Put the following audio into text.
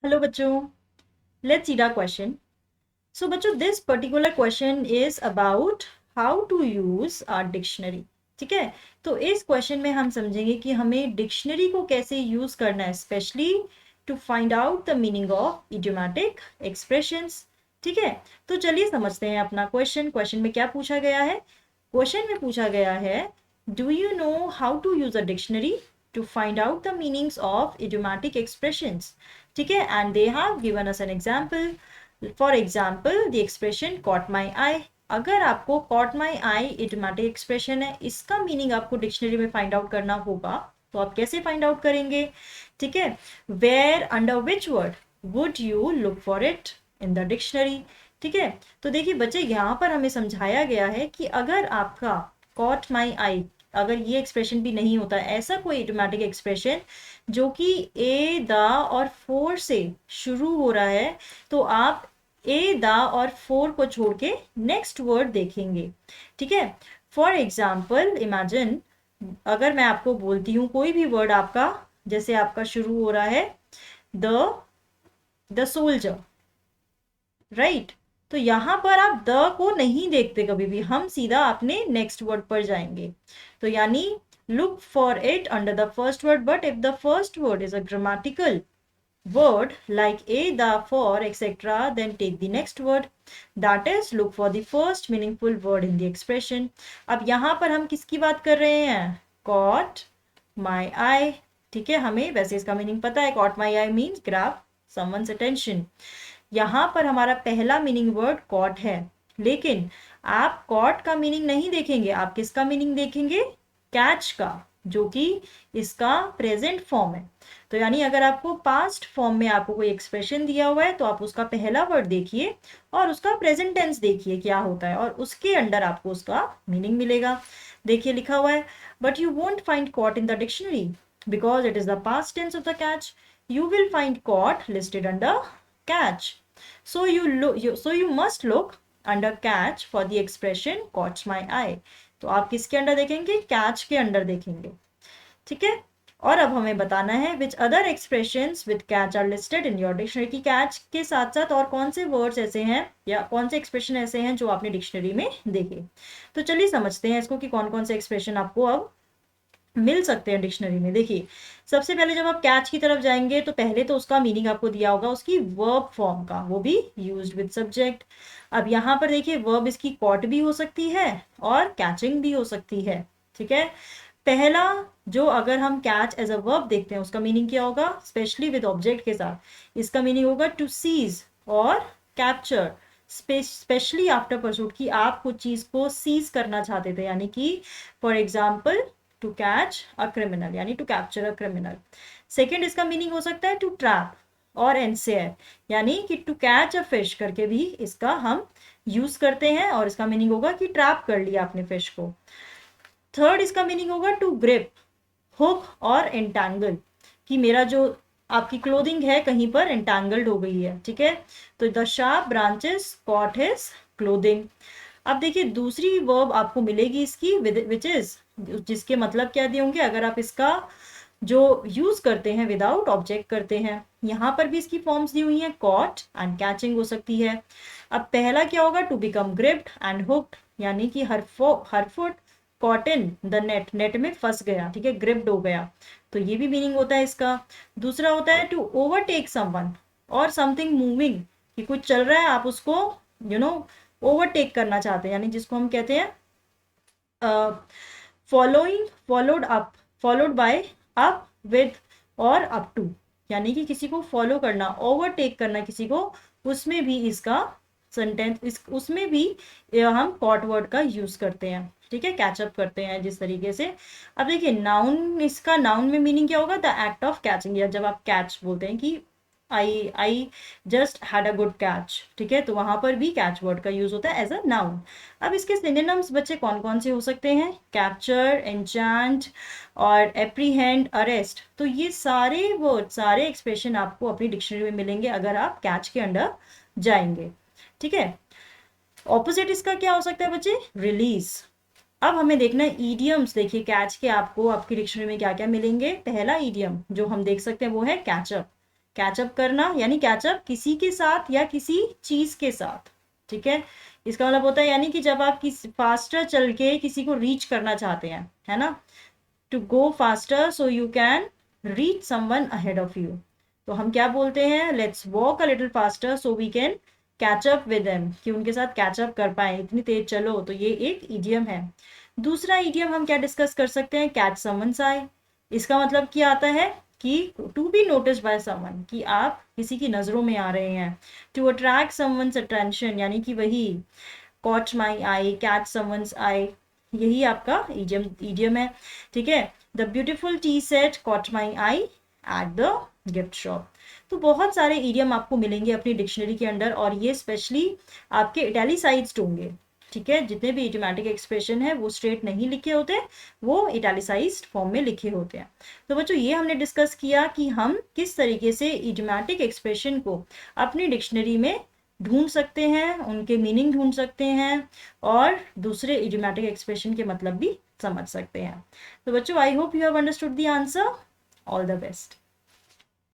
Hello बच्चों, let's see the question. So बच्चों, this particular question is about how to use our dictionary. ठीक है, तो इस क्वेश्चन में हम समझेंगे कि हमें डिक्शनरी को कैसे यूज करना है, specially to find out the meaning of idiomatic expressions. ठीक है, तो चलिए समझते हैं अपना क्वेश्चन. क्वेश्चन में क्या पूछा गया है? क्वेश्चन में पूछा गया है, do you know how to use a dictionary to find out the meanings of idiomatic expressions. ठीक है, and they have given us an example. For example, the expression caught my eye. अगर आपको caught my eye idiomatic expression है, इसका meaning आपको dictionary में find out करना होगा, तो आप कैसे फाइंड आउट करेंगे? ठीक है, where under which word would you look for it in the dictionary. ठीक है, तो देखिए बच्चे, यहाँ पर हमें समझाया गया है कि अगर आपका कॉट माई आई, अगर ये एक्सप्रेशन भी नहीं होता, ऐसा कोई इडियोमैटिक एक्सप्रेशन जो कि ए द और फोर से शुरू हो रहा है, तो आप ए द और फोर को छोड़ के नेक्स्ट वर्ड देखेंगे. ठीक है, फॉर एग्जाम्पल इमेजिन, अगर मैं आपको बोलती हूँ कोई भी वर्ड आपका, जैसे आपका शुरू हो रहा है द द सोल्जर, राइट. तो यहां पर आप द को नहीं देखते कभी भी, हम सीधा अपने नेक्स्ट वर्ड पर जाएंगे. तो यानी look for it under the first word, but if the first word is a grammatical word like a, the, for, etc., then take the next word. That is, look for the first meaningful word in the expression. अब यहाँ पर हम किसकी बात कर रहे हैं? Caught my eye. ठीक है, हमें वैसे इसका मीनिंग पता है. Caught my eye means grab someone's attention. यहाँ पर हमारा पहला मीनिंग वर्ड कॉट है, लेकिन आप कॉट का मीनिंग नहीं देखेंगे, आप किसका मीनिंग देखेंगे? कैच का, जो कि इसका प्रेजेंट फॉर्म है. तो यानी अगर आपको पास्ट फॉर्म में आपको कोई एक्सप्रेशन दिया हुआ है, तो आप उसका पहला वर्ड देखिए और उसका प्रेजेंट टेंस देखिए क्या होता है, और उसके अंडर आपको उसका मीनिंग मिलेगा. देखिए लिखा हुआ है, but you won't find caught in the dictionary because it is the past tense of the catch. You will find caught listed under catch. So you must look under catch for the expression caught my eye. तो आप किसके under देखेंगे? Catch के under देखेंगे. ठीक है, और अब हमें बताना है which other expressions with catch are listed in your dictionary. की कैच के साथ साथ और कौन से वर्ड्स ऐसे हैं या कौन से एक्सप्रेशन ऐसे हैं जो आपने डिक्शनरी में देखे. तो चलिए समझते हैं इसको कि कौन कौन से एक्सप्रेशन आपको अब मिल सकते हैं डिक्शनरी में. देखिए, सबसे पहले जब आप कैच की तरफ जाएंगे तो पहले तो उसका मीनिंग आपको दिया होगा उसकी वर्ब फॉर्म का, वो भी यूज्ड विद सब्जेक्ट. अब यहाँ पर देखिए, वर्ब इसकी कॉट भी हो सकती है और कैचिंग भी हो सकती है. ठीक है, पहला जो अगर हम कैच एज अ वर्ब देखते हैं, उसका मीनिंग क्या होगा? स्पेशली विद ऑब्जेक्ट के साथ, इसका मीनिंग होगा टू सीज और कैप्चर, स्पेशली आफ्टर परसूट, की आप कुछ चीज को सीज करना चाहते थे, यानी कि for example to catch a criminal, यानी to capture a criminal. Second, इसका मीनिंग हो सकता है टू ट्रैप और एनसेयर, यानी कि टू कैच अ फिश करके भी इसका हम यूज करते हैं, और इसका मीनिंग होगा कि ट्रैप कर लिया आपने फिश को. थर्ड, इसका मीनिंग होगा टू ग्रिप, हुक और एंटैंगल, कि मेरा जो आपकी क्लोथिंग है कहीं पर एंटैंगल्ड हो गई है. ठीक है, तो the sharp branches caught his clothing. अब देखिए, दूसरी वर्ब आपको मिलेगी इसकी विच इज, जिसके मतलब क्या दिए होंगे अगर आप इसका जो यूज करते हैं विदाउट ऑब्जेक्ट करते हैं. यहाँ पर भी इसकी फॉर्म्स दी हुई हैं, कॉट एंड कैचिंग हो सकती है. अब पहला क्या होगा? To become gripped and hooked, यानी कि हर foot caught in the net, net में फंस गया. ठीक है, ग्रिप्ड हो गया, तो ये भी मीनिंग होता है इसका. दूसरा होता है टू ओवरटेक समवन और समथिंग मूविंग, कि कुछ चल रहा है, आप उसको ओवरटेक करना चाहते हैं, यानी जिसको हम कहते हैं following, followed by up with और अप टू, यानी कि किसी को फॉलो करना, ओवरटेक करना किसी को, उसमें भी इसका सेंटेंस, उसमें भी हम कॉट वर्ड का यूज करते हैं. ठीक है, कैचअप करते हैं जिस तरीके से. अब देखिए, नाउन, इसका नाउन में मीनिंग क्या होगा? द एक्ट ऑफ कैचिंग, या जब आप कैच बोलते हैं कि I just had a good catch. ठीक है, तो वहां पर भी कैच वर्ड का यूज होता है एज अ नाउन. अब इसके सिनोनिम्स बच्चे कौन कौन से हो सकते हैं? कैप्चर, एन्चांट और एप्रीहेंड, अरेस्ट. तो ये सारे वर्ड, सारे एक्सप्रेशन आपको अपनी डिक्शनरी में मिलेंगे अगर आप कैच के अंडर जाएंगे. ठीक है, ऑपोजिट इसका क्या हो सकता है बच्चे? रिलीज. अब हमें देखना है ईडियम्स. देखिए, कैच के आपको आपकी डिक्शनरी में क्या क्या मिलेंगे. पहला ईडियम जो हम देख सकते हैं वो है कैचअप. कैचअप करना यानी कैचअप किसी के साथ या किसी चीज के साथ, ठीक है। इसका मतलब होता है यानी कि जब आप किस फास्टर चल के किसी को रीच करना चाहते हैं, है ना, to go faster so you can reach someone ahead of you, तो हम क्या बोलते हैं, let's walk a little faster so we can catch up with them, कि उनके साथ कैच अप कर पाए, इतनी तेज चलो, तो ये एक इडियम है। दूसरा इडियम हम क्या डिस्कस कर सकते हैं, कैच समवन्स आई। इसका मतलब क्या आता है कि to be notice by someone, कि आप किसी की नजरों में आ रहे हैं। टू अट्रैक्ट समवन्स अटेंशन यानी कि वही caught my eye, catch someone's eye, यही आपका इडियम है, ठीक है। The beautiful tea set caught my eye at the gift shop. तो बहुत सारे इडियम आपको मिलेंगे अपनी डिक्शनरी के अंदर, और ये स्पेशली आपके इटैलिसाइज्ड होंगे, ठीक है। जितने भी इडियोमैटिक एक्सप्रेशन है वो स्ट्रेट नहीं लिखे होते, वो इटैलिसाइज्ड फॉर्म में लिखे होते हैं। तो बच्चों ये हमने डिस्कस किया कि हम किस तरीके से इडियोमैटिक एक्सप्रेशन को अपनी डिक्शनरी में ढूंढ सकते हैं, उनके मीनिंग ढूंढ सकते हैं, और दूसरे इडियोमैटिक एक्सप्रेशन के मतलब भी समझ सकते हैं। तो बच्चों I hope you have understood the answer. All the best.